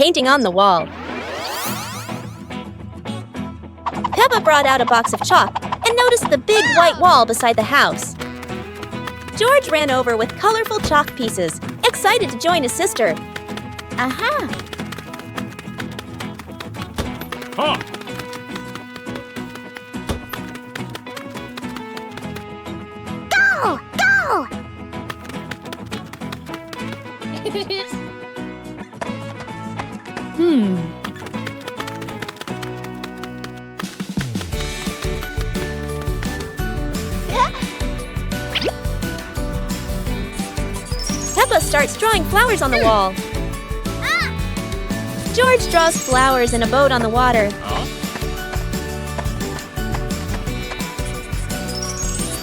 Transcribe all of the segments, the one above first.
painting on the wall. Peppa brought out a box of chalk and noticed the big white wall beside the house. George ran over with colorful chalk pieces, excited to join his sister. Aha! Huh. Go! Go! Peppa starts drawing flowers on the wall. George draws flowers in a boat on the water.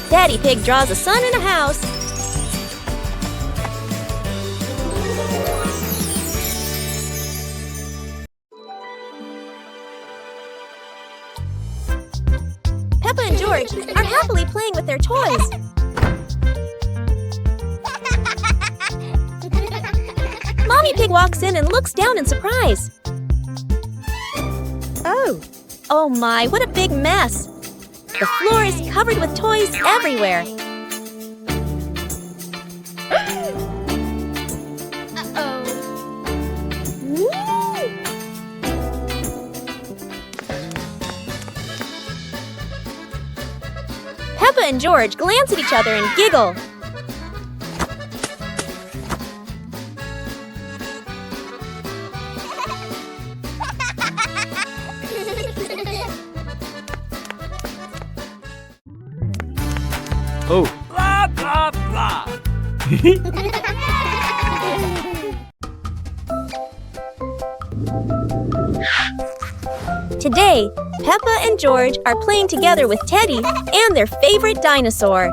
Daddy Pig draws a sun and a house. Peppa and George are happily playing with their toys. Mommy Pig walks in and looks down in surprise. Oh my, what a big mess! The floor is covered with toys everywhere. Peppa and George glance at each other and giggle. Oh. Blah, blah, blah. Today, Peppa and George are playing together with Teddy and their favorite dinosaur.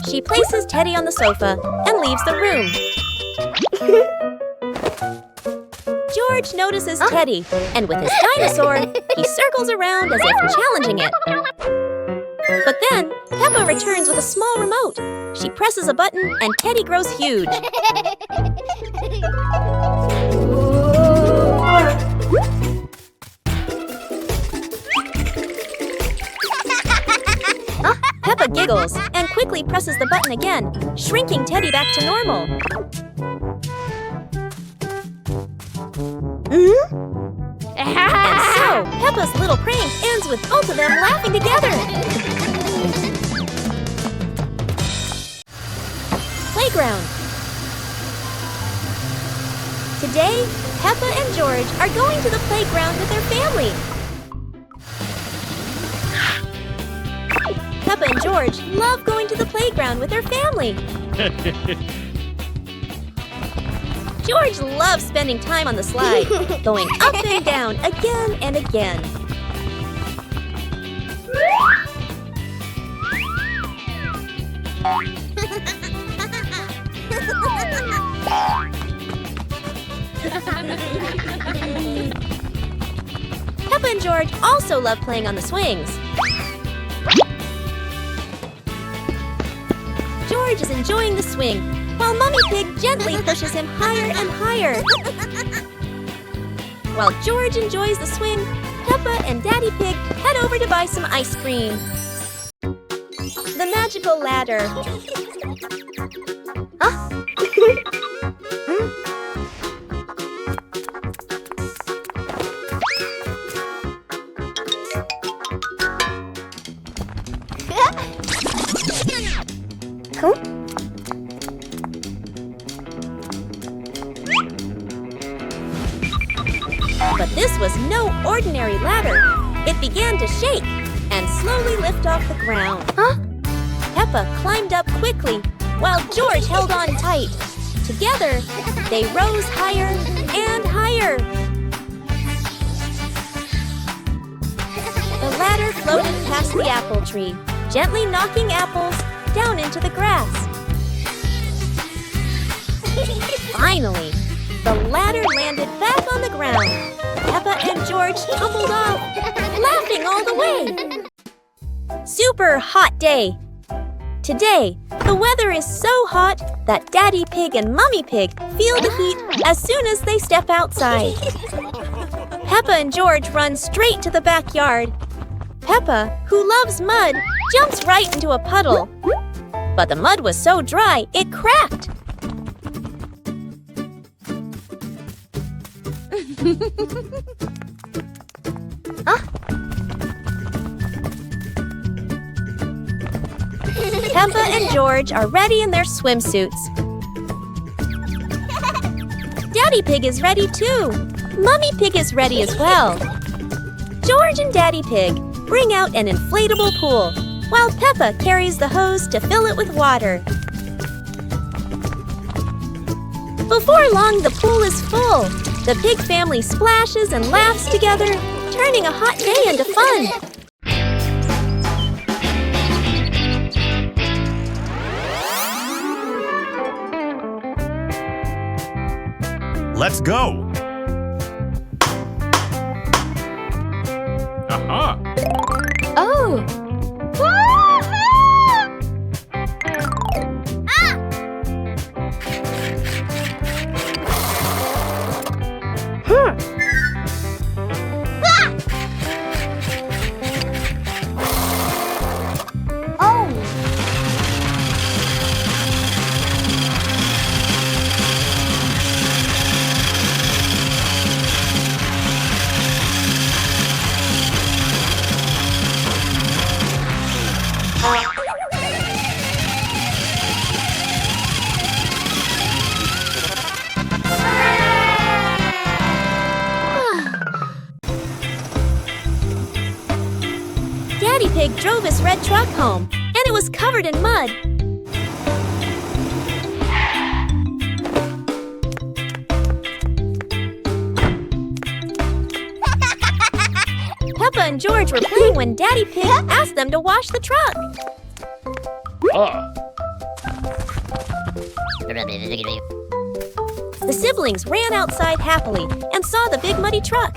She places Teddy on the sofa and leaves the room. George notices Teddy, and with his dinosaur, he circles around as if challenging it. But then, Peppa returns with a small remote. She presses a button and Teddy grows huge. Peppa giggles and quickly presses the button again, shrinking Teddy back to normal. And so, Peppa's little prank ends with both of them laughing together. Playground. Today, Peppa and George are going to the playground with their family. Peppa and George love going to the playground with their family. George loves spending time on the slide, going up and down again and again. Peppa and George also love playing on the swings. George is enjoying the swing, while Mommy Pig gently pushes him higher and higher. While George enjoys the swing, Peppa and Daddy Pig head over to buy some ice cream. The magical ladder. But this was no ordinary ladder. It began to shake and slowly lift off the ground. Peppa climbed up quickly, while George held on tight. Together, they rose higher and higher. The ladder floated past the apple tree, gently knocking apples down into the grass. Finally, the ladder landed back on the ground. Peppa and George tumbled off, laughing all the way. Super hot day. Today, the weather is so hot that Daddy Pig and Mummy Pig feel the heat as soon as they step outside. Peppa and George run straight to the backyard. Peppa, who loves mud, jumps right into a puddle. But the mud was so dry, it cracked. Peppa and George are ready in their swimsuits. Daddy Pig is ready too. Mummy Pig is ready as well. George and Daddy Pig bring out an inflatable pool, while Peppa carries the hose to fill it with water. Before long, the pool is full. The pig family splashes and laughs together, turning a hot day into fun. Let's go! Aha! Oh! Daddy Pig drove his red truck home, and it was covered in mud. Peppa and George were playing when Daddy Pig asked them to wash the truck. The siblings ran outside happily and saw the big muddy truck.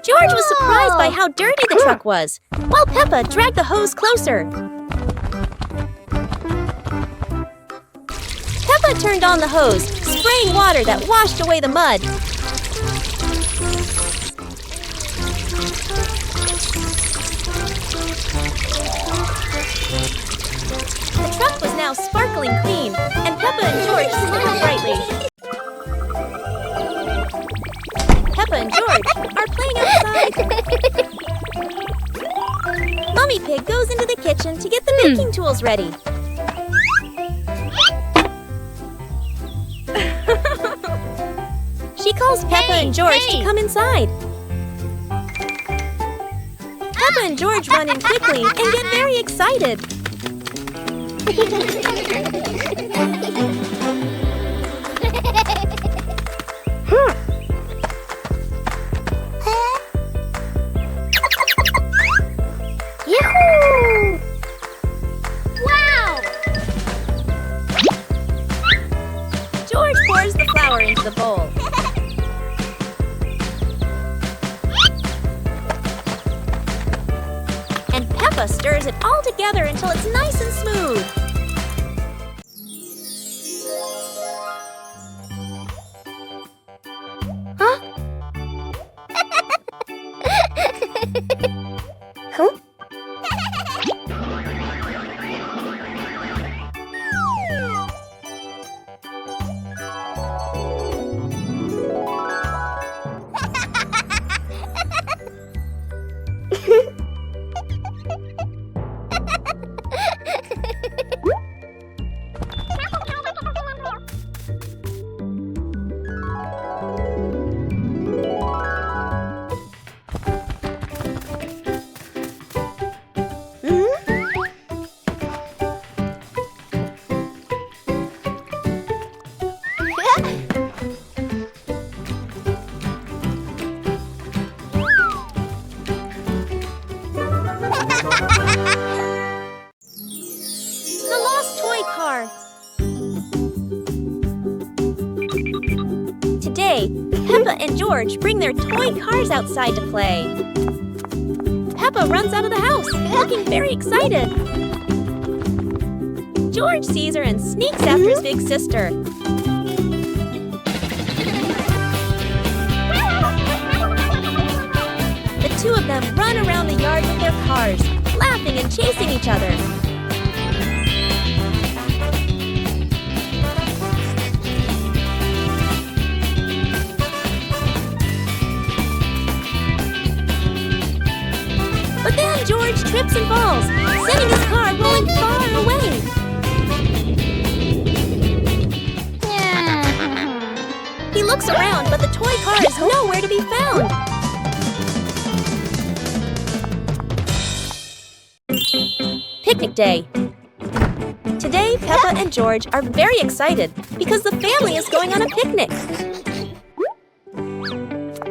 George was surprised by how dirty the truck was, while Peppa dragged the hose closer. Peppa turned on the hose, spraying water that washed away the mud. The truck was now sparkling clean, and Peppa and George smiled brightly. Peppa and George are playing outside. Mummy Pig goes into the kitchen to get the baking tools ready. She calls Peppa and George to come inside. Peppa and George run in quickly and get very excited. Yahoo! Wow! George pours the flour into the bowl. And Peppa stirs it all together until it's nice and smooth. Huh? Huh? Today, Peppa and George bring their toy cars outside to play. Peppa runs out of the house, looking very excited. George sees her and sneaks after his big sister. The two of them run around the yard with their cars, laughing and chasing each other. But then George trips and falls, sending his car rolling far away. He looks around, but the toy car is nowhere to be found. Picnic day. Today, Peppa and George are very excited because the family is going on a picnic.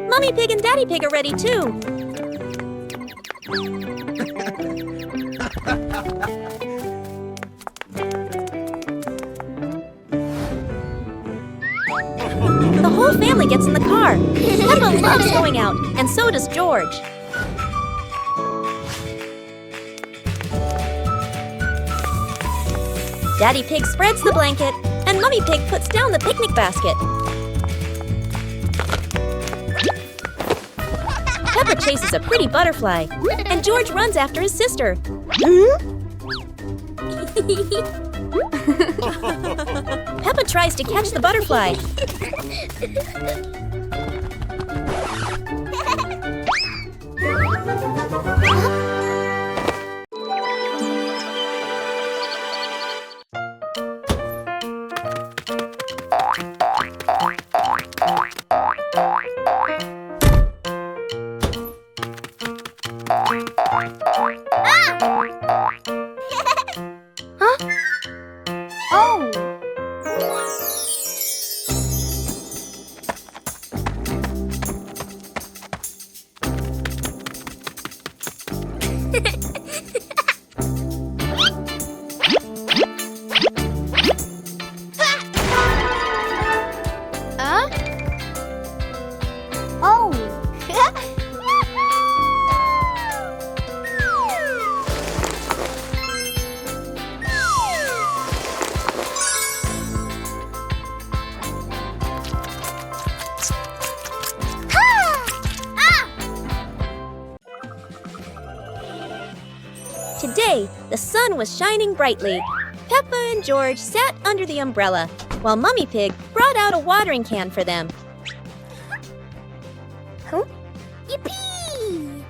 Mummy Pig and Daddy Pig are ready too. The whole family gets in the car. Peppa loves going out, and so does George. Daddy Pig spreads the blanket, and Mummy Pig puts down the picnic basket. Peppa chases a pretty butterfly, and George runs after his sister. Peppa tries to catch the butterfly. Today, the sun was shining brightly. Peppa and George sat under the umbrella, while Mummy Pig brought out a watering can for them. Yippee!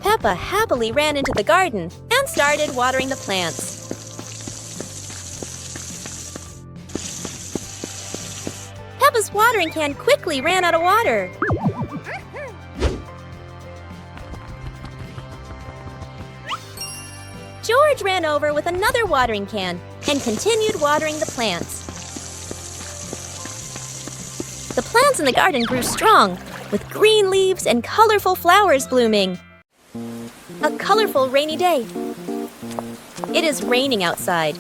Peppa happily ran into the garden and started watering the plants. Peppa's watering can quickly ran out of water. George ran over with another watering can and continued watering the plants. The plants in the garden grew strong, with green leaves and colorful flowers blooming. A colorful rainy day. It is raining outside.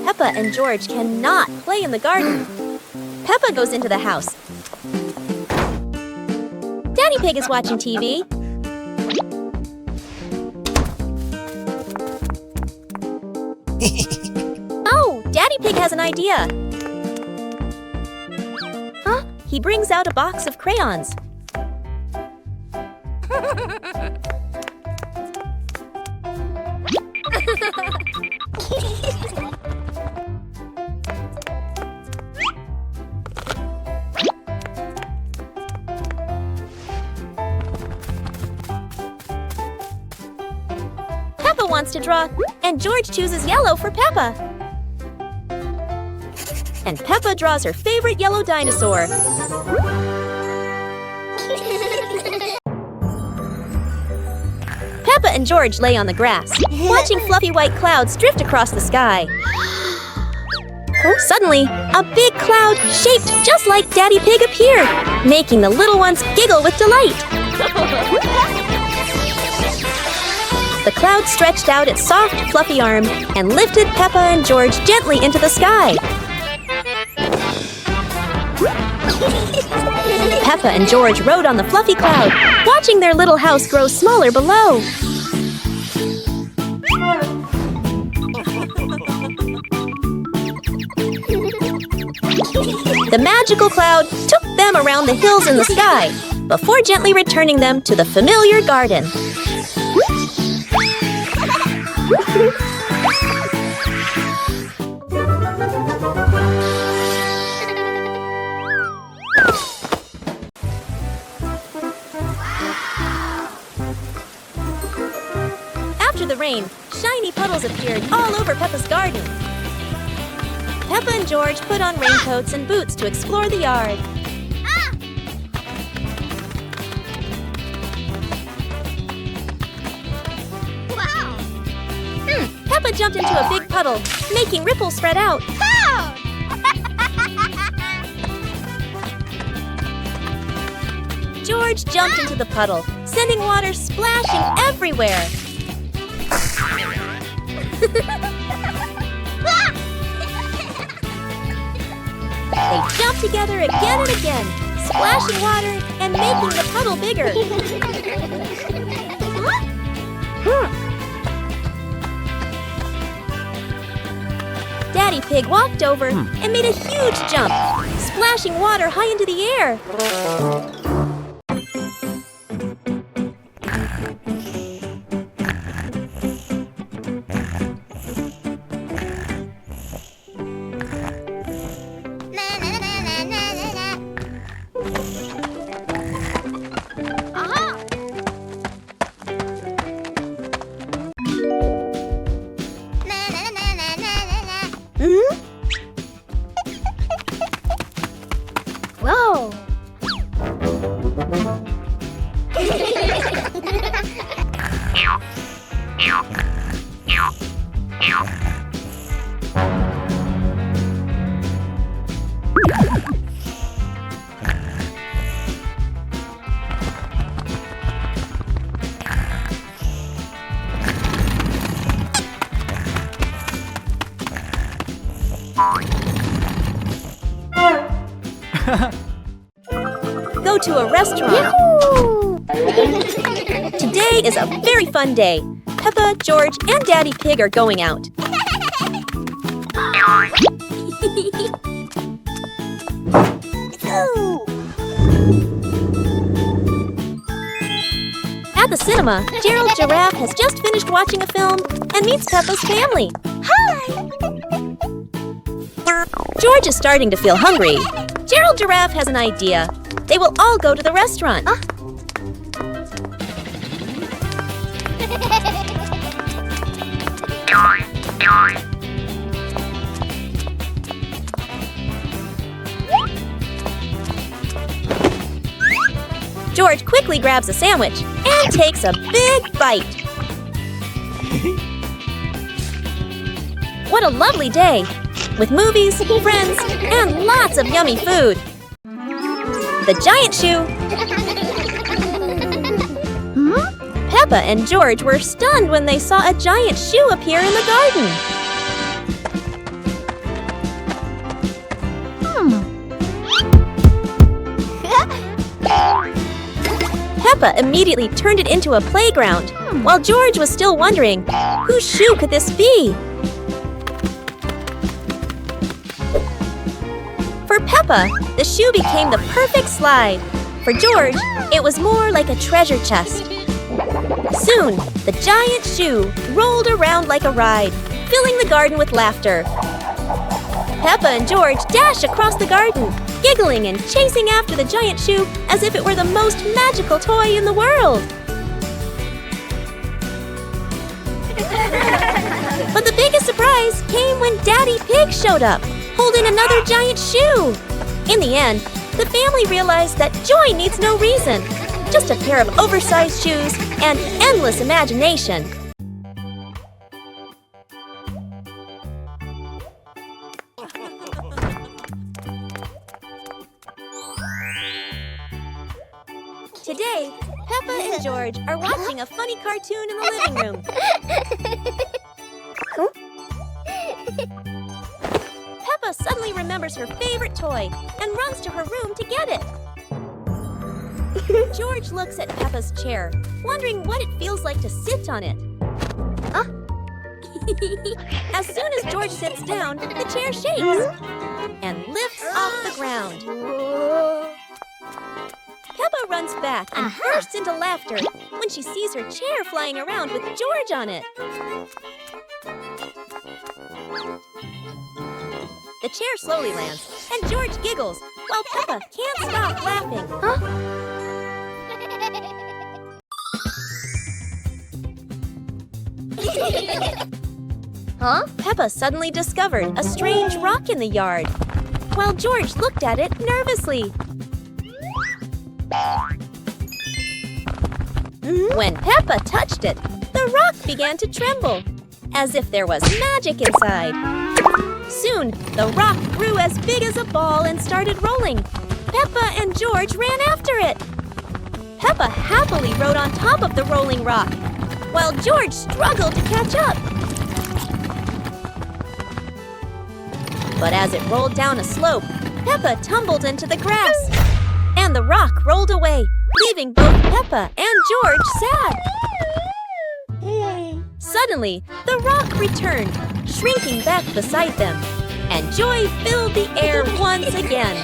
Peppa and George cannot play in the garden. Peppa goes into the house. Daddy Pig is watching TV. Oh, Daddy Pig has an idea. He brings out a box of crayons. Peppa wants to draw, and George chooses yellow for Peppa. And Peppa draws her favorite yellow dinosaur. Peppa and George lay on the grass, watching fluffy white clouds drift across the sky. Suddenly, a big cloud shaped just like Daddy Pig appeared, making the little ones giggle with delight. The cloud stretched out its soft, fluffy arm and lifted Peppa and George gently into the sky. Peppa and George rode on the fluffy cloud, watching their little house grow smaller below. The magical cloud took them around the hills in the sky, before gently returning them to the familiar garden. After the rain, shiny puddles appeared all over Peppa's garden. Peppa and George put on raincoats and boots to explore the yard. Wow! Peppa jumped into a big puddle, making ripples spread out. George jumped into the puddle, sending water splashing everywhere. They jumped together again and again, splashing water and making the puddle bigger. Daddy Pig walked over and made a huge jump, splashing water high into the air. Whoa! Go to a restaurant. Today is a very fun day. Peppa, George, and Daddy Pig are going out. At the cinema, Gerald Giraffe has just finished watching a film and meets Peppa's family. Hi! George is starting to feel hungry. Gerald Giraffe has an idea. They will all go to the restaurant. George quickly grabs a sandwich and takes a big bite. What a lovely day, with movies, friends, and lots of yummy food. The giant shoe. Peppa and George were stunned when they saw a giant shoe appear in the garden. Peppa immediately turned it into a playground, while George was still wondering, whose shoe could this be? For Peppa, the shoe became the perfect slide. For George, it was more like a treasure chest. Soon, the giant shoe rolled around like a ride, filling the garden with laughter. Peppa and George dashed across the garden, giggling and chasing after the giant shoe as if it were the most magical toy in the world. But the biggest surprise came when Daddy Pig showed up, holding another giant shoe. In the end, the family realized that joy needs no reason, just a pair of oversized shoes and endless imagination. Today, Peppa and George are watching a funny cartoon in the living room. Peppa suddenly remembers her favorite toy and runs to her room to get it. George looks at Peppa's chair, wondering what it feels like to sit on it. As soon as George sits down, the chair shakes and lifts off the ground. Peppa runs back and bursts into laughter when she sees her chair flying around with George on it. The chair slowly lands, and George giggles while Peppa can't stop laughing. Peppa suddenly discovered a strange rock in the yard, while George looked at it nervously. When Peppa touched it, the rock began to tremble, as if there was magic inside. Soon, the rock grew as big as a ball and started rolling. Peppa and George ran after it. Peppa happily rode on top of the rolling rock, while George struggled to catch up. But as it rolled down a slope, Peppa tumbled into the grass, and the rock rolled away, leaving both Peppa and George sad. Suddenly, the rock returned, shrinking back beside them, and joy filled the air once again.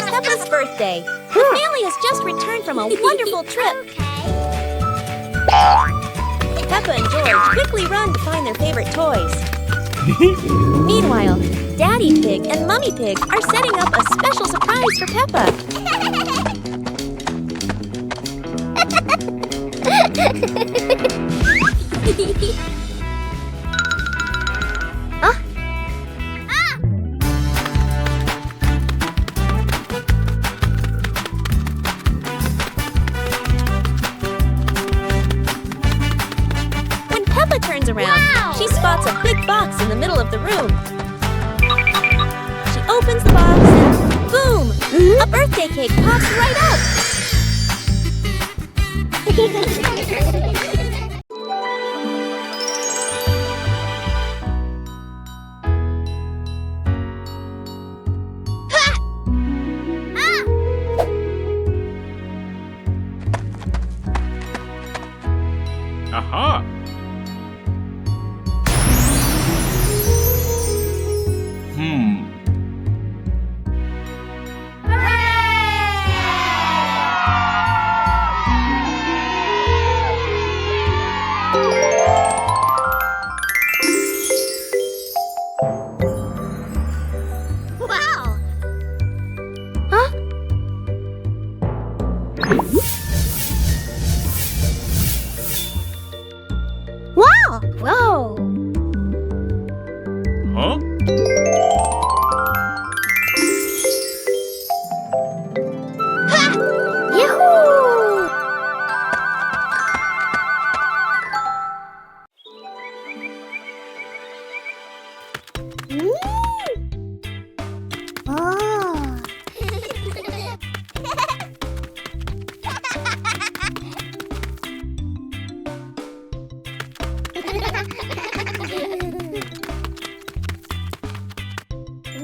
Peppa's birthday. The family has just returned from a wonderful trip. Peppa and George quickly run to find their favorite toys. Meanwhile, Daddy Pig and Mummy Pig are setting up a special surprise for Peppa. She spots a big box in the middle of the room. She opens the box and boom! A birthday cake pops right up! Aha!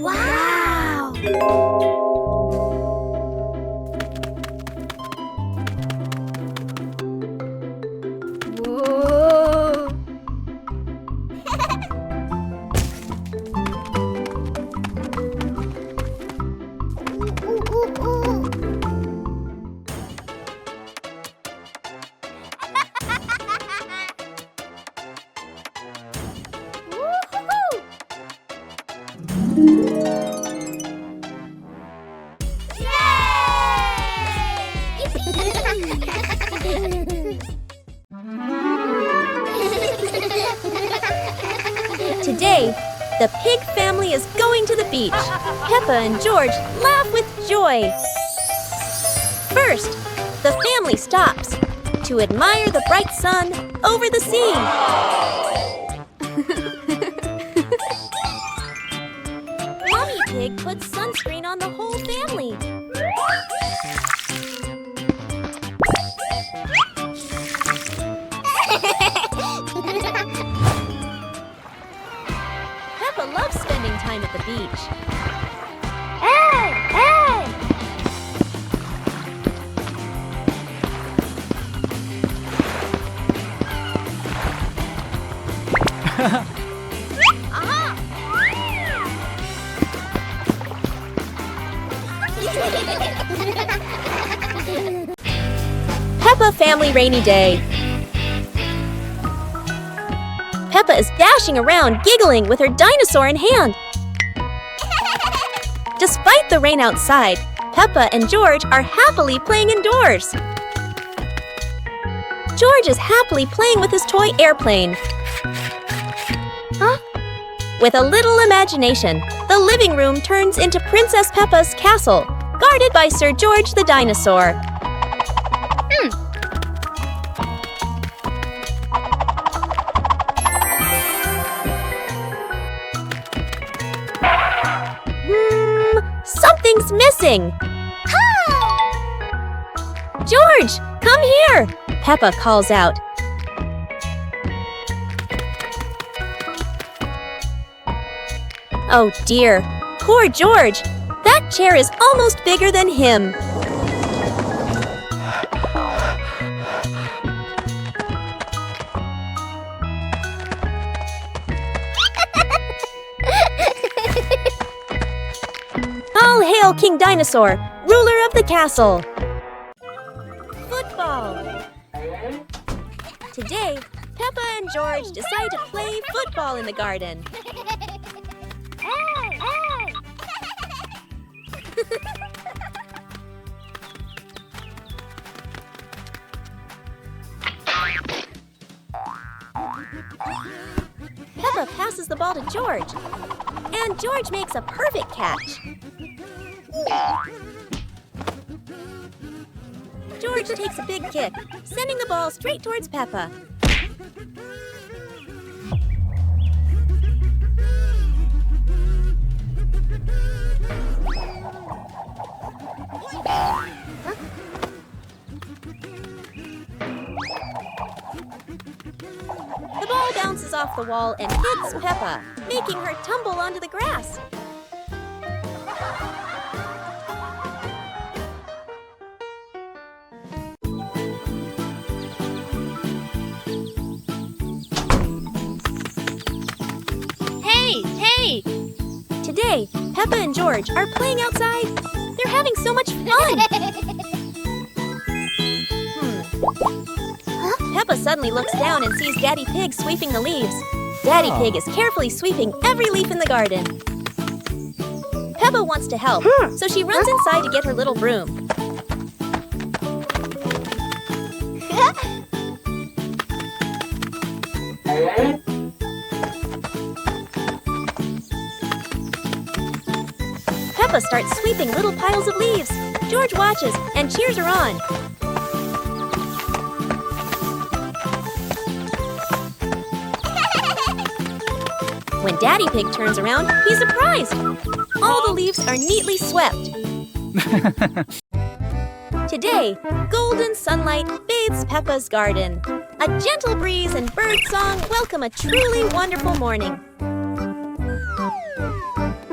Wow! Today, the pig family is going to the beach. Peppa and George laugh with joy. First, the family stops to admire the bright sun over the sea. Mommy Pig puts sunscreen on the whole family. Peppa loves spending time at the beach. Hey! Hey! Peppa Family Rainy Day. Peppa is dashing around, giggling with her dinosaur in hand. Despite the rain outside, Peppa and George are happily playing indoors. George is happily playing with his toy airplane. Huh? With a little imagination, the living room turns into Princess Peppa's castle, guarded by Sir George the dinosaur. Something's missing! George, come here! Peppa calls out. Oh dear, poor George! That chair is almost bigger than him. All hail King Dinosaur, ruler of the castle! Football! Today, Peppa and George decide to play football in the garden. Hey! Hey! Peppa passes the ball to George, and George makes a perfect catch. George takes a big kick, sending the ball straight towards Peppa. The ball bounces off the wall and hits Peppa, making her tumble onto the grass. Hey! Today, Peppa and George are playing outside. They're having so much fun. Peppa suddenly looks down and sees Daddy Pig sweeping the leaves. Daddy Pig is carefully sweeping every leaf in the garden. Peppa wants to help, so she runs inside to get her little broom. Peppa starts sweeping little piles of leaves. George watches and cheers her on. When Daddy Pig turns around, he's surprised. All the leaves are neatly swept. Today, golden sunlight bathes Peppa's garden. A gentle breeze and birdsong welcome a truly wonderful morning.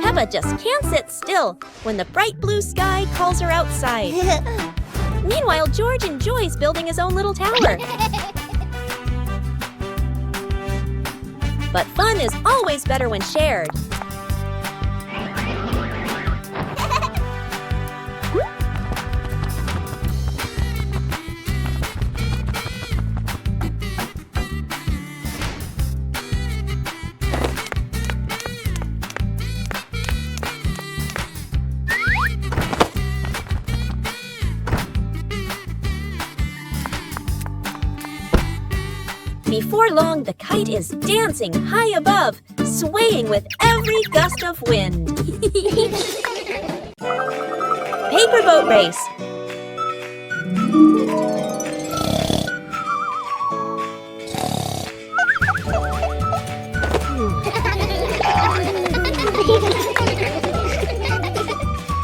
Peppa just can't sit still when the bright blue sky calls her outside. Meanwhile, George enjoys building his own little tower. But fun is always better when shared. Before long, the kite is dancing high above, swaying with every gust of wind. Paper boat race.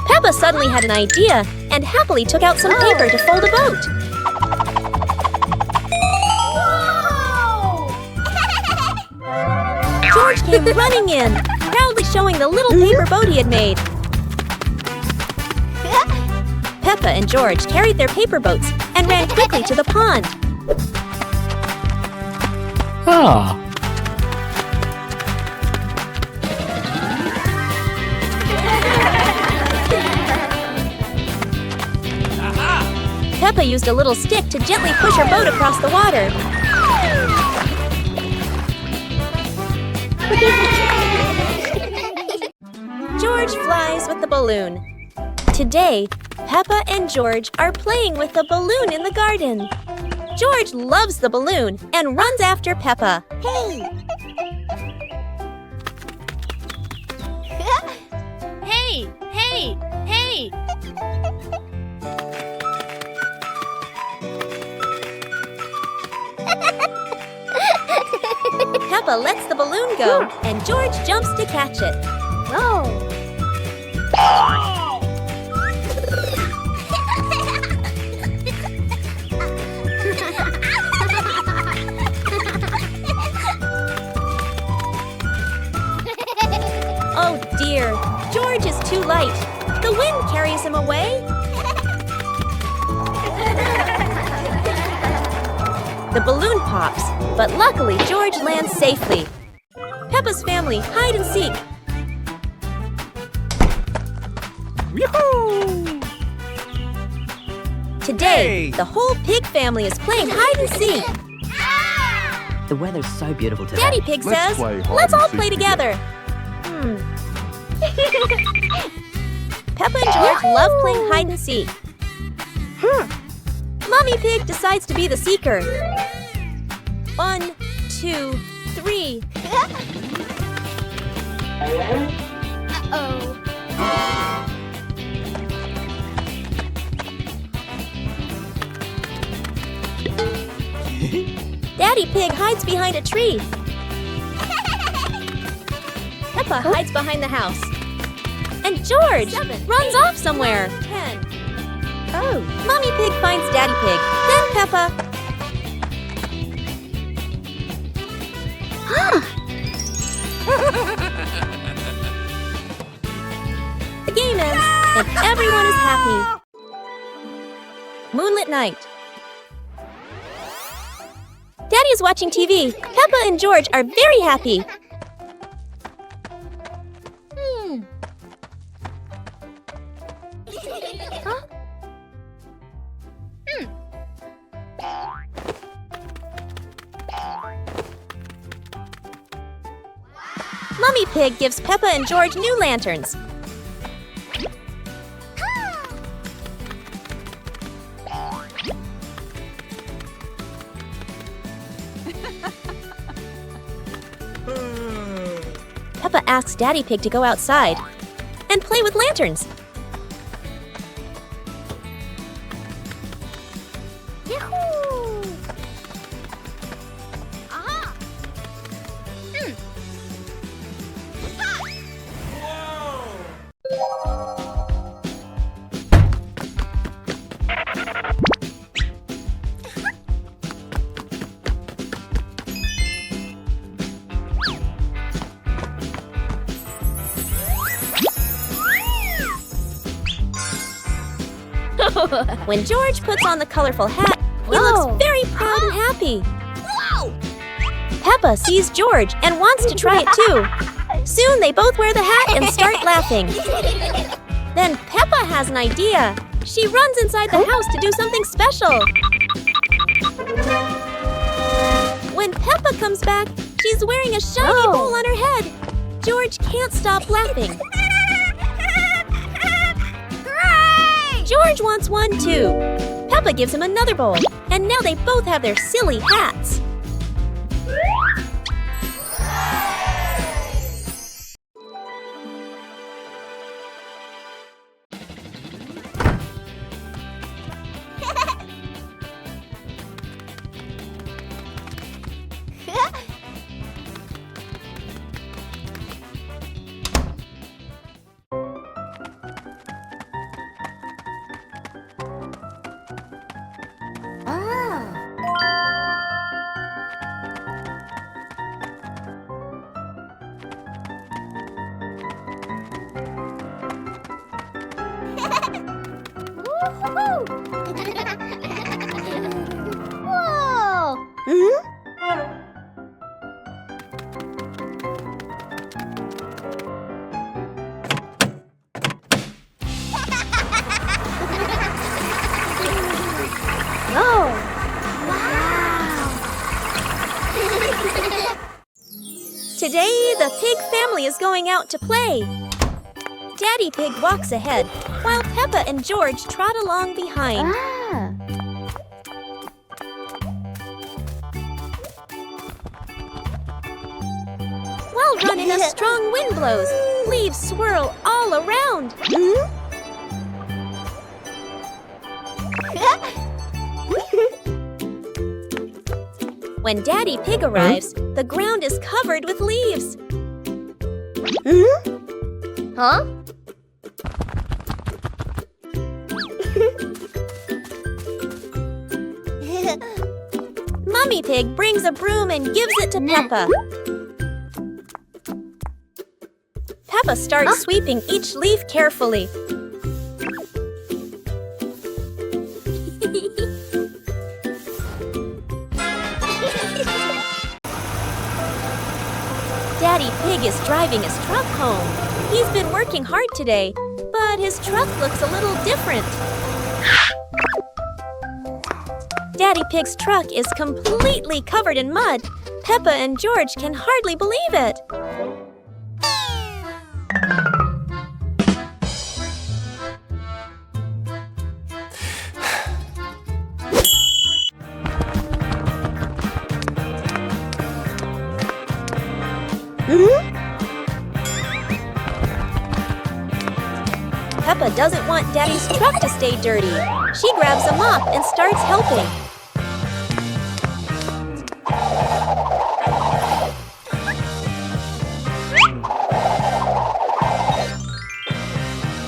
Peppa suddenly had an idea and happily took out some paper to fold a boat. George came running in, proudly showing the little paper boat he had made. Peppa and George carried their paper boats and ran quickly to the pond. Ah. Peppa used a little stick to gently push her boat across the water. George flies with the balloon. Today, Peppa and George are playing with the balloon in the garden. George loves the balloon and runs after Peppa. Hey! Hey! Hey! Hey! Peppa lets the balloon go, and George jumps to catch it. Whoa! Oh dear, George is too light. The wind carries him away. The balloon pops, but luckily George lands safely. Peppa's family hide and seek. Yoo-hoo! Today, the whole pig family is playing hide and seek. The weather's so beautiful today. Daddy Pig Let's says, play hide let's and all seek play together. Peppa and George love playing hide and seek. Mommy Pig decides to be the seeker. 1, 2, 3. Uh-oh. Daddy Pig hides behind a tree. Peppa hides behind the house. And George runs off somewhere. 10. Oh. Mommy Pig finds Daddy Pig. Then Peppa. The game ends, and everyone is happy. Moonlit night. Daddy is watching TV. Peppa and George are very happy. Mummy Pig gives Peppa and George new lanterns. Peppa asks Daddy Pig to go outside and play with lanterns. Yahoo! Aha! When George puts on the colorful hat, he looks very proud and happy. Peppa sees George and wants to try it too. Soon they both wear the hat and start laughing. Then Peppa has an idea. She runs inside the house to do something special. When Peppa comes back, she's wearing a shiny bowl on her head. George can't stop laughing. George wants one too. Peppa gives him another bowl, and now they both have their silly hats. Whoa! Oh! Wow! Today, the pig family is going out to play. Daddy Pig walks ahead, while Peppa and George trot along behind. Ah! While running, a strong wind blows. Leaves swirl all around. When Daddy Pig arrives, the ground is covered with leaves. Huh? Mummy Pig brings a broom and gives it to Peppa. Peppa starts sweeping each leaf carefully. Daddy Pig is driving his truck home. He's been working hard today, but his truck looks a little different. Daddy Pig's truck is completely covered in mud. Peppa and George can hardly believe it. Peppa doesn't want Daddy's truck to stay dirty. She grabs a mop and starts helping.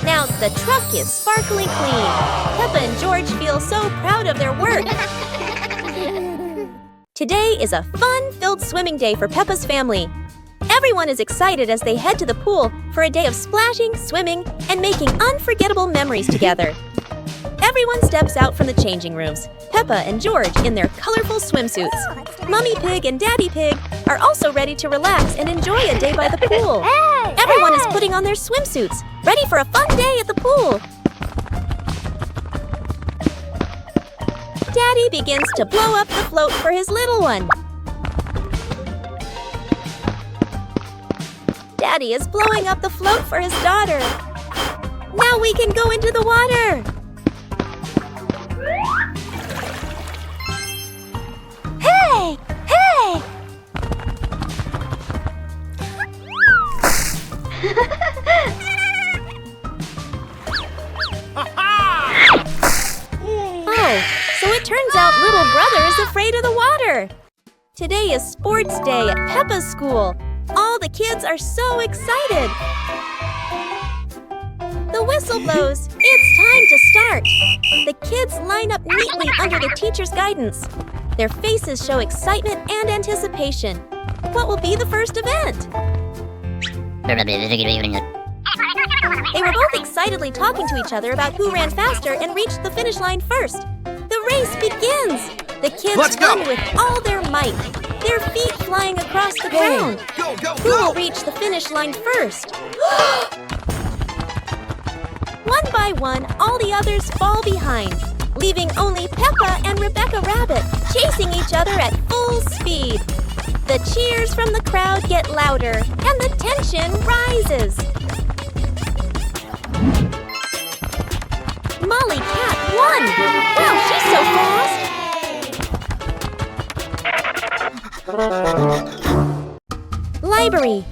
Now the truck is sparkly clean. Peppa and George feel so proud of their work. Today is a fun-filled swimming day for Peppa's family. Everyone is excited as they head to the pool for a day of splashing, swimming, and making unforgettable memories together. Everyone steps out from the changing rooms, Peppa and George in their colorful swimsuits. Mummy Pig and Daddy Pig are also ready to relax and enjoy a day by the pool. Everyone is putting on their swimsuits, ready for a fun day at the pool. Daddy begins to blow up the float for his little one. Daddy is blowing up the float for his daughter. Now we can go into the water. Hey! Hey! Oh, so it turns out little brother is afraid of the water. Today is sports day at Peppa's school. All the kids are so excited. The whistle blows. It's time to start. The kids line up neatly under the teacher's guidance. Their faces show excitement and anticipation. What will be the first event? They were both excitedly talking to each other about who ran faster and reached the finish line first. The race begins. The kids run with all their might, their feet flying across the ground. Go, go, Who will reach the finish line first? One by one, all the others fall behind, leaving only Peppa and Rebecca Rabbit chasing each other at full speed. The cheers from the crowd get louder, and the tension rises. Molly Cat won! Wow, she's so fast! Library.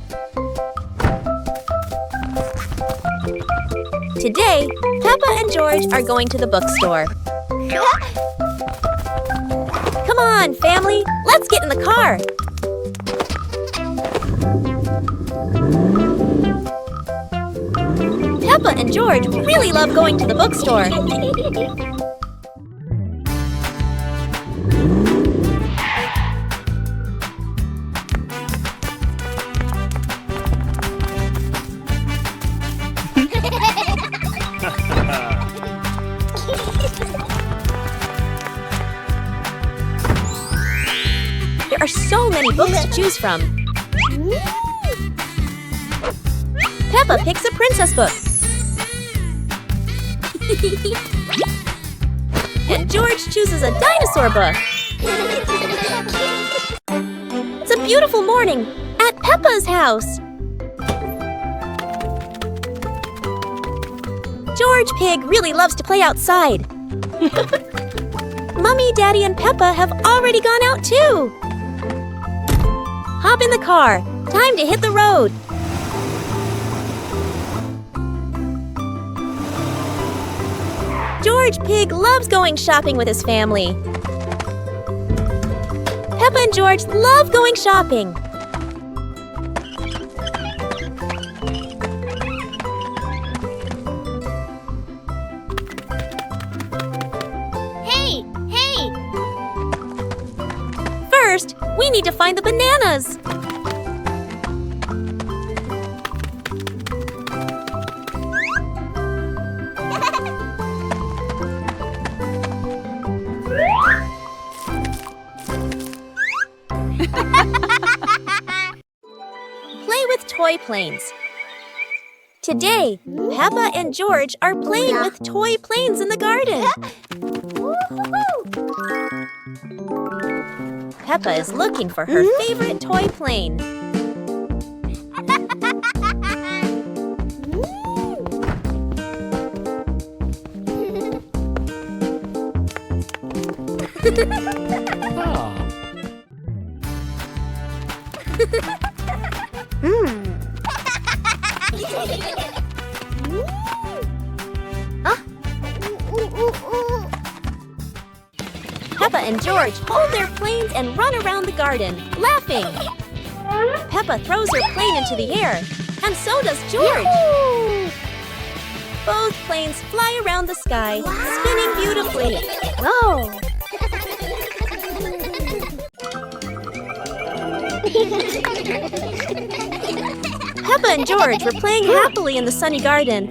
Today, Peppa and George are going to the bookstore. Come on, family, let's get in the car. Peppa and George really love going to the bookstore. many books to choose from. Peppa picks a princess book. And George chooses a dinosaur book. It's a beautiful morning at Peppa's house. George Pig really loves to play outside. Mummy, Daddy, and Peppa have already gone out too. Hop in the car. Time to hit the road. George Pig loves going shopping with his family. Peppa and George love going shopping. Hey! Hey! First, we need to find the bananas. Play with toy planes. Today, Peppa and George are playing with toy planes in the garden. Peppa is looking for her favorite toy plane. Peppa and George hold their planes and run around the garden, laughing. Peppa throws her plane into the air, and so does George. Both planes fly around the sky, spinning beautifully. Whoa! Peppa and George were playing happily in the sunny garden.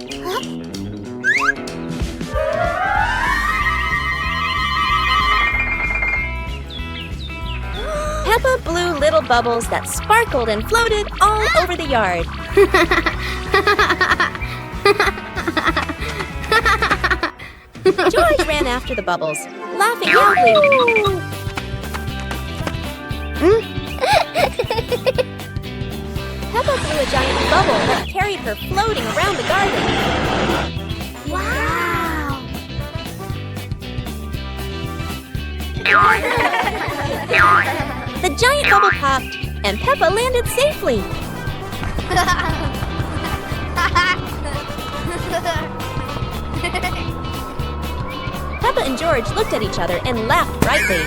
Peppa blew little bubbles that sparkled and floated all over the yard. George ran after the bubbles, laughing loudly. Peppa blew a giant bubble that carried her floating around the garden. Wow! The giant bubble popped, and Peppa landed safely. Peppa and George looked at each other and laughed brightly.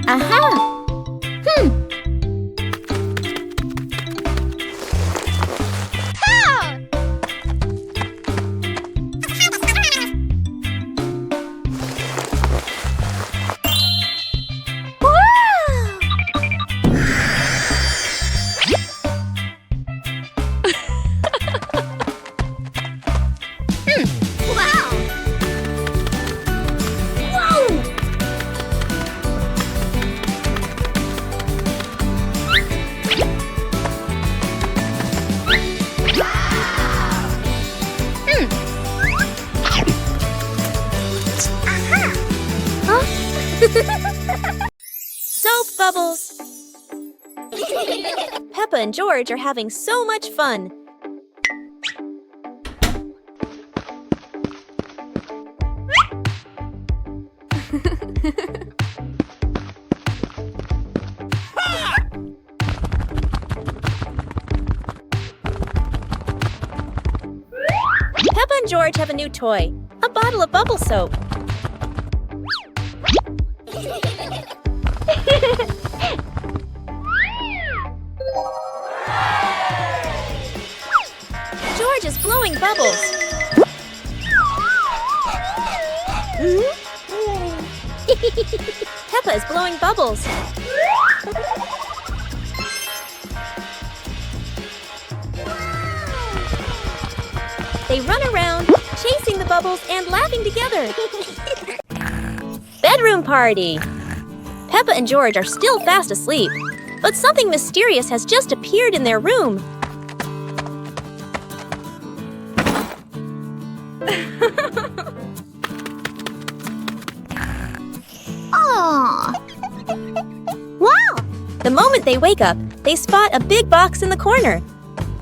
Aha! Soap bubbles! Peppa and George are having so much fun. Peppa and George have a new toy, a bottle of bubble soap. George is blowing bubbles. Peppa is blowing bubbles. They run around, chasing the bubbles and laughing together. Bedroom party! Peppa and George are still fast asleep, but something mysterious has just appeared in their room. Aww. Wow. The moment they wake up, they spot a big box in the corner,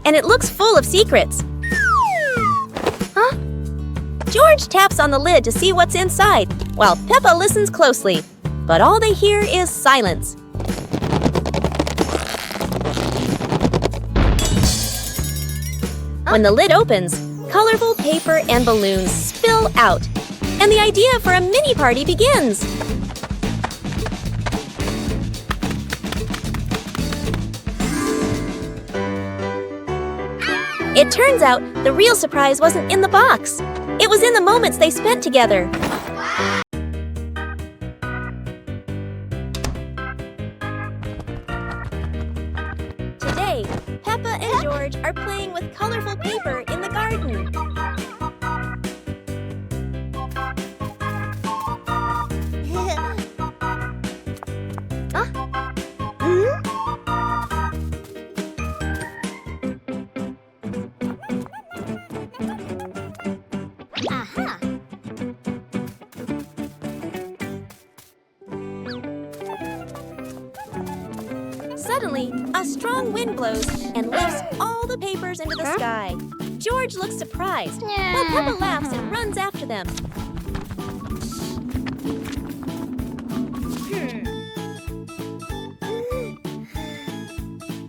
and it looks full of secrets. Huh? George taps on the lid to see what's inside, while Peppa listens closely, but all they hear is silence. When the lid opens, colorful paper and balloons spill out, and the idea for a mini party begins. It turns out the real surprise wasn't in the box. It was in the moments they spent together. Today, Peppa and George are playing with colorful paper in the garden. Aha. Suddenly, a strong wind blows and lifts all the papers into the sky. George looks surprised, while Peppa laughs and runs after them.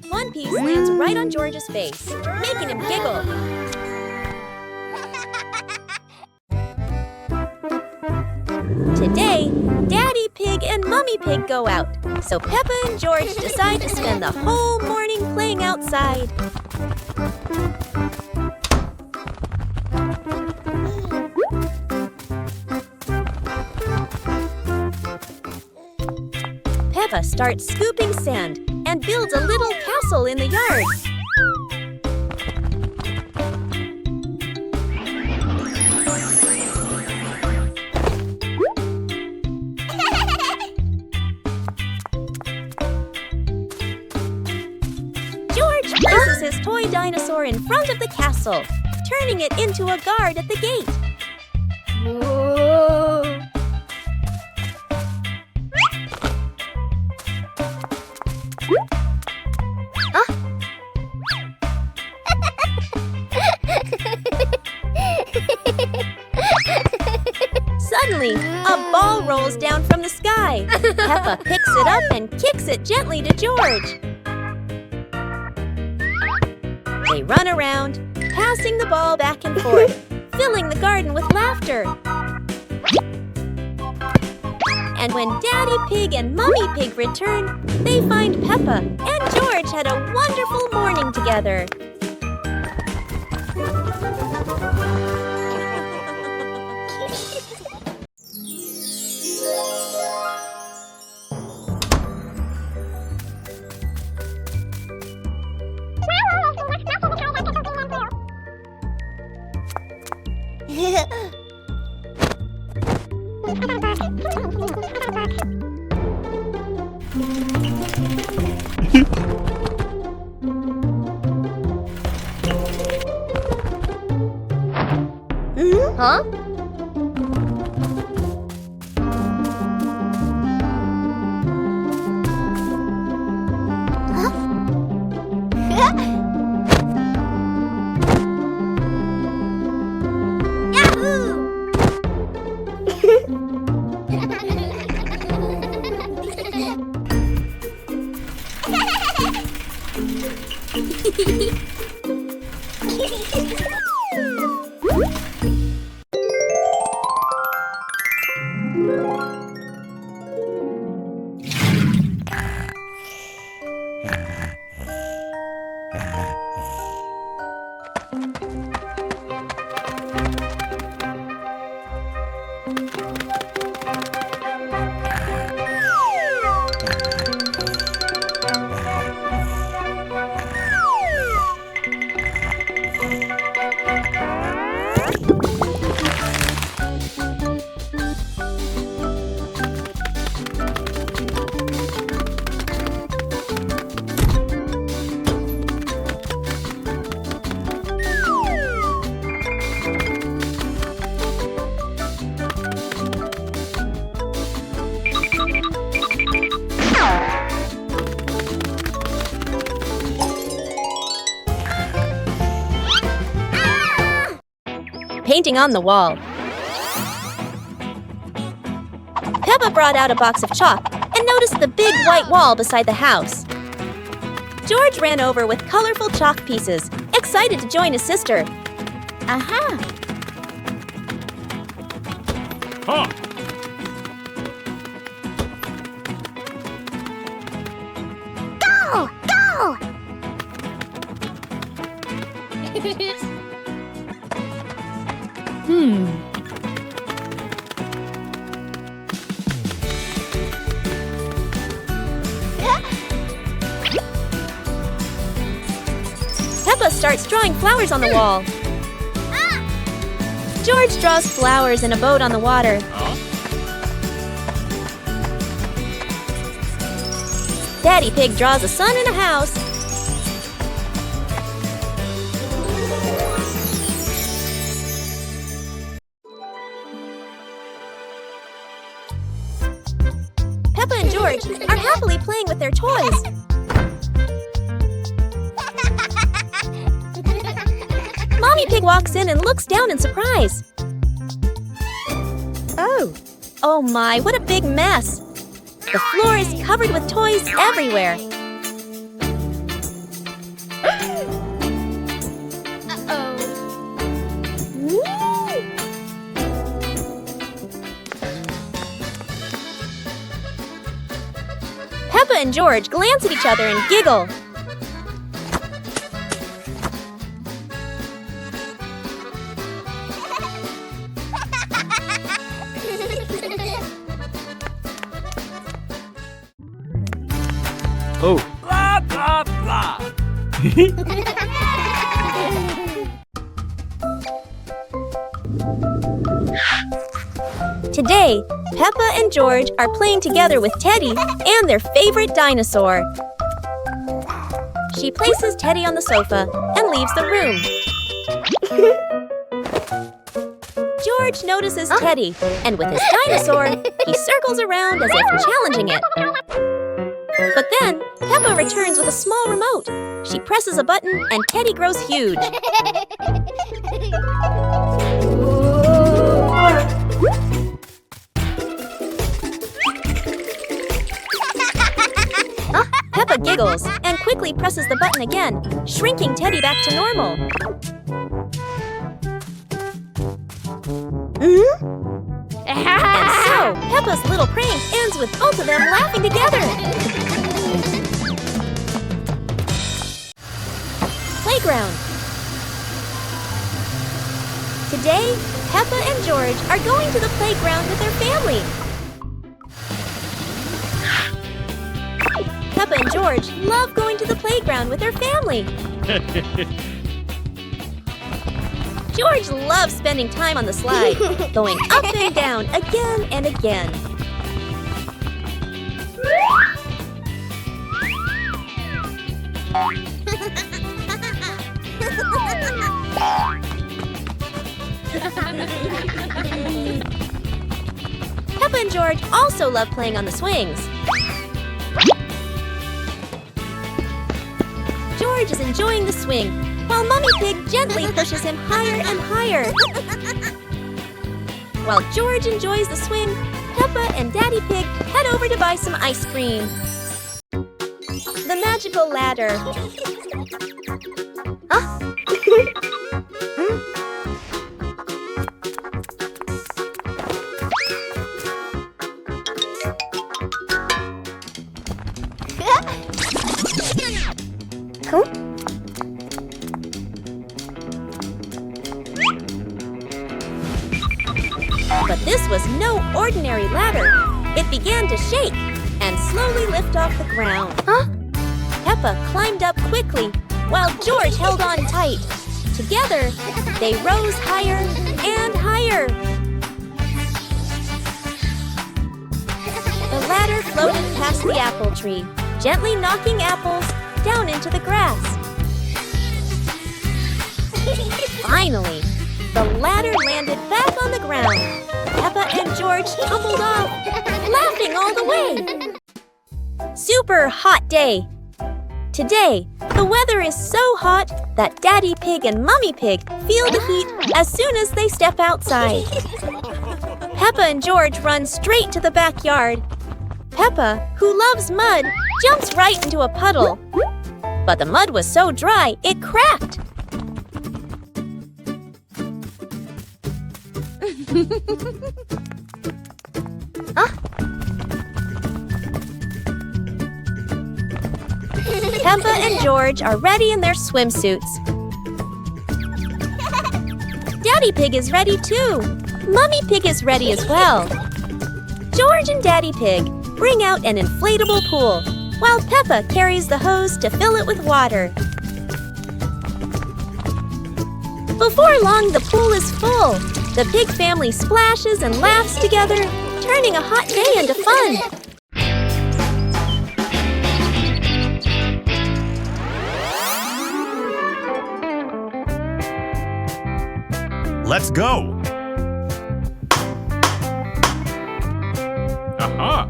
One piece lands right on George's face, making him giggle. Today, Daddy Pig and Mummy Pig go out, so Peppa and George decide to spend the whole morning playing outside. Peppa starts scooping sand and builds a little castle in the yard. George places his toy dinosaur in front of the castle, turning it into a guard at the gate. Whoa. Suddenly, a ball rolls down from the sky. Peppa picks it up and kicks it gently to George. They run around, passing the ball back and forth, filling the garden with laughter. And when Daddy Pig and Mummy Pig return, they find Peppa and George had a wonderful morning together. Huh? painting on the wall. Peppa brought out a box of chalk and noticed the big white wall beside the house. George ran over with colorful chalk pieces, excited to join his sister. Aha! Huh. Go! Go! Peppa starts drawing flowers on the wall. George draws flowers in a boat on the water. Daddy Pig draws a sun and a house. Peppa and George are happily playing with their toys. Mommy Pig walks in and looks down in surprise. Oh my, what a big mess! The floor is covered with toys everywhere. Peppa and George glance at each other and giggle. Oh. Blah, blah, blah. Today, Peppa and George are playing together with Teddy and their favorite dinosaur. She places Teddy on the sofa and leaves the room. George notices Teddy, and with his dinosaur, he circles around as if challenging it. But then, Peppa returns with a small remote. She presses a button and Teddy grows huge. Peppa giggles and quickly presses the button again, shrinking Teddy back to normal. And so, Peppa's little prank ends with both of them laughing together. Playground. Today, Peppa and George are going to the playground with their family. Peppa and George love going to the playground with their family. George loves spending time on the slide, going up and down again and again. Peppa and George also love playing on the swings. George is enjoying the swing, while Mummy Pig gently pushes him higher and higher. While George enjoys the swing, Peppa and Daddy Pig head over to buy some ice cream. The magical ladder. But this was no ordinary ladder. It began to shake and slowly lift off the ground. Peppa climbed up quickly, while George held on tight. Together, they rose higher and higher. The ladder floated past the apple tree, gently knocking apples down into the grass. Finally, the ladder landed back on the ground. Peppa and George tumbled off, laughing all the way. Super hot day. Today, the weather is so hot that Daddy Pig and Mummy Pig feel the heat as soon as they step outside. Peppa and George run straight to the backyard. Peppa, who loves mud, jumps right into a puddle. But the mud was so dry, it cracked. Peppa and George are ready in their swimsuits. Daddy Pig is ready too. Mummy Pig is ready as well. George and Daddy Pig bring out an inflatable pool, while Peppa carries the hose to fill it with water. Before long, the pool is full. The pig family splashes and laughs together, turning a hot day into fun. Let's go! Aha!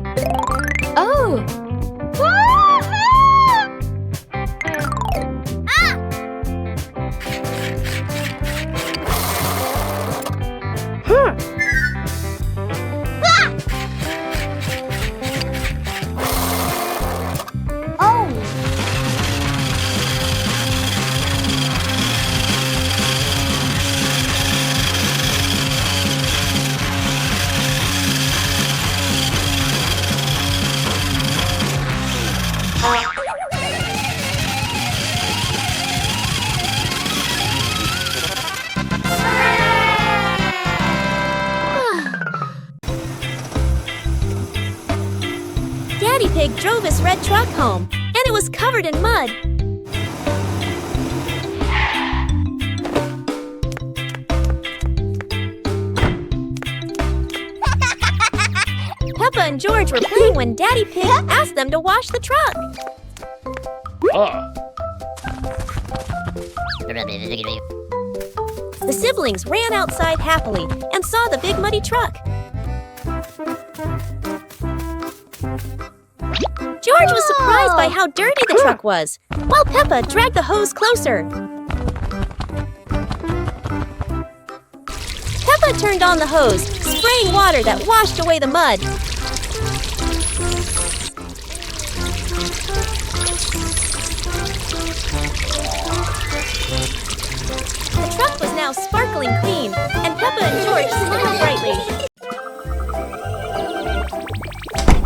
Oh! Daddy Pig drove his red truck home, and it was covered in mud. Peppa and George were playing when Daddy Pig asked them to wash the truck. The siblings ran outside happily and saw the big muddy truck. George was surprised by how dirty the truck was, while Peppa dragged the hose closer. Peppa turned on the hose, spraying water that washed away the mud. The truck was now sparkling clean, and Peppa and George smiled brightly.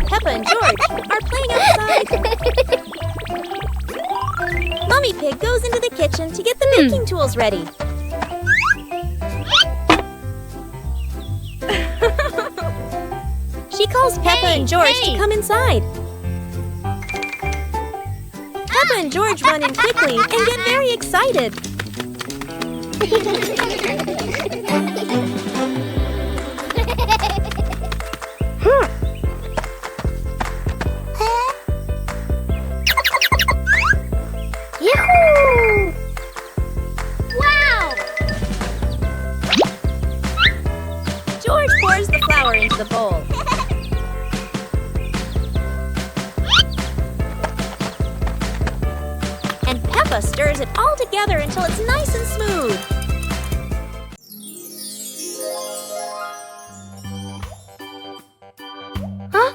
Peppa and George are playing outside. Mummy Pig goes into the kitchen to get the baking tools ready. She calls Peppa and George to come inside. Peppa and George run in quickly and get very excited. Yahoo! Wow! George pours the flour into the bowl. And Peppa stirs it all together until it's nice and smooth. Huh?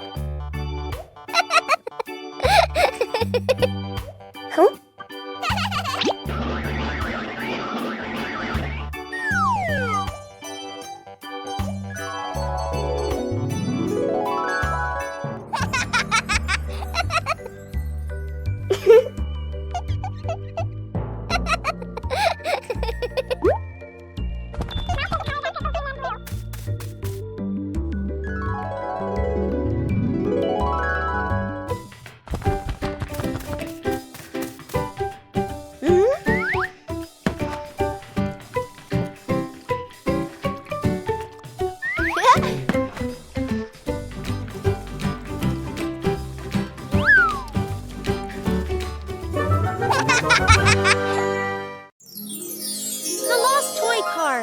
The lost toy car.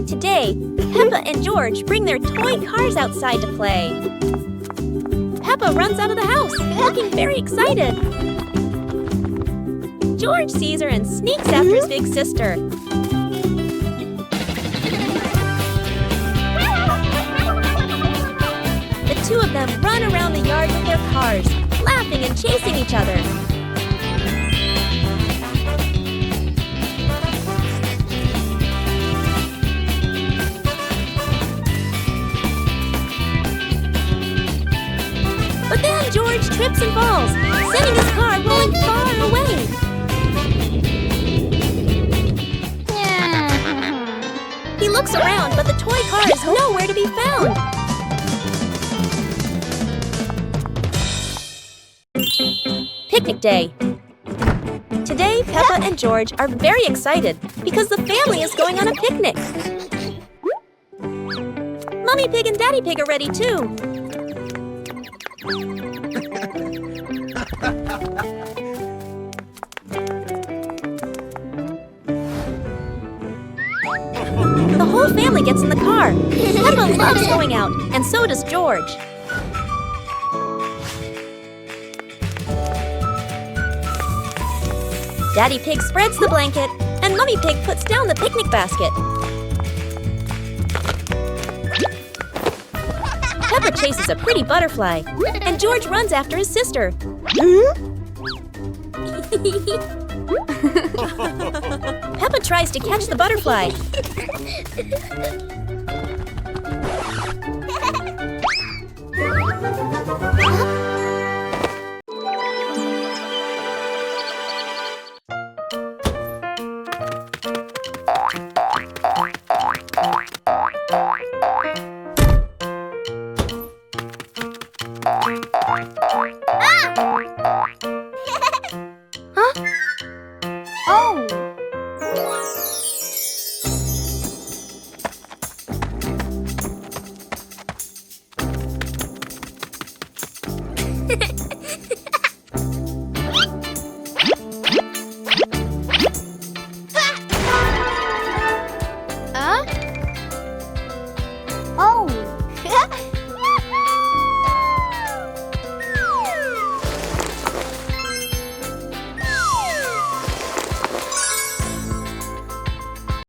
Today, Peppa and George bring their toy cars outside to play. Peppa runs out of the house, looking very excited. George sees her and sneaks after his big sister. The two of them run around the yard with their cars, laughing and chasing each other. But then George trips and falls, sending his car rolling far away. He looks around, but the toy car is nowhere to be found. Picnic day. Today, Peppa and George are very excited because the family is going on a picnic. Mummy Pig and Daddy Pig are ready too. The whole family gets in the car. Peppa loves going out, and so does George. Daddy Pig spreads the blanket, and Mummy Pig puts down the picnic basket. Peppa chases a pretty butterfly, and George runs after his sister. Peppa tries to catch the butterfly.